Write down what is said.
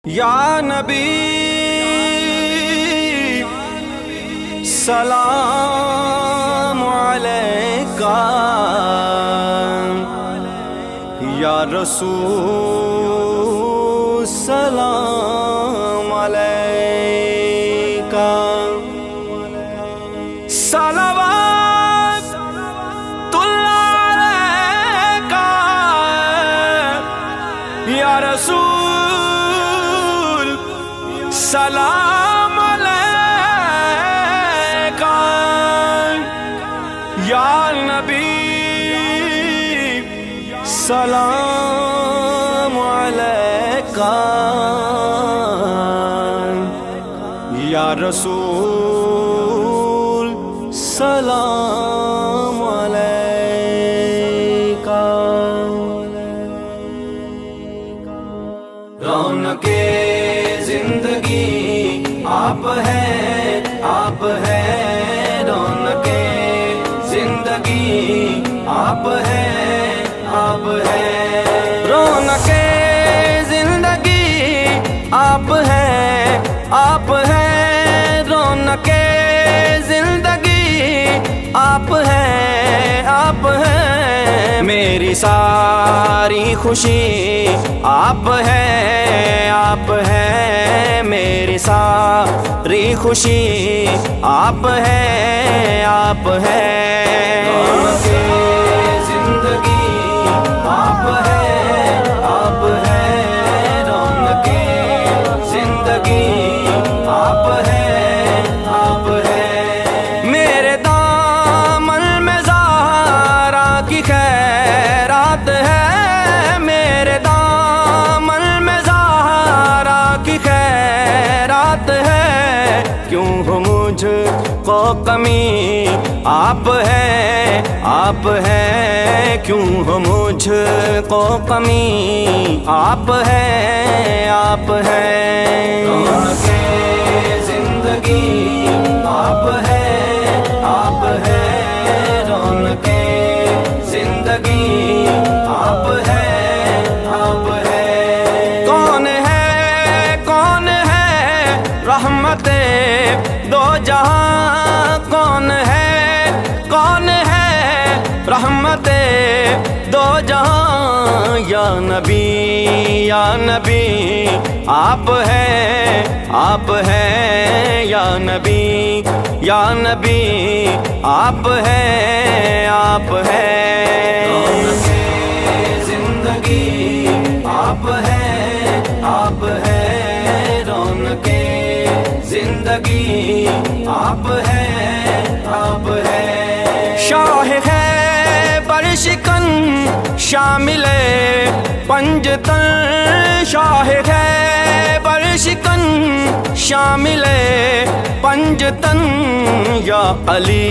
یا نبی سلام علیکہ، یا رسول سلام علیکہ، صلوات اللہ علیکہ، یا رسول سلام علیکہ، یا نبی سلام علیکہ، یا رسول سلام علیکہ۔ رونق زندگی آپ ہیں، آپ ہیں، رونق زندگی آپ ہیں، آپ ہیں، رونق زندگی آپ ہیں، آپ ہیں، رونق زندگی آپ ہیں، آپ ہیں، میری ساری خوشی آپ ہیں، آپ ہیں، میری ساری خوشی آپ ہیں، آپ ہیں، رونق زندگی آپ ہیں، آپ ہیں، رونق زندگی آپ ہیں، آپ ہیں، میرے دامن میں زہرا کی خیرات ہے، میرے دامن میں زہرا کی خیرات ہے، کیوں ہو مجھ کو کمی آپ ہیں، آپ ہیں، کیوں ہو مجھ کو کمی آپ ہیں، آپ ہیں، رونق زندگی آپ ہیں، آپ ہیں، رونق زندگی آپ ہیں، آپ ہیں، کون ہے رحمت دو جہاں، کون ہے رحمت دو جہاں، یا نبی، یا نبی آپ ہیں، آپ ہیں، یا نبی، یا نبی آپ ہیں، آپ ہیں، رونق زندگی آپ ہیں، آپ ہیں، رونق زندگی آپ ہیں، آپ ہیں، شاہ ہے برشکن شامل پنجتن، شاہ ہے برشکن شامل پنجتن، یا علی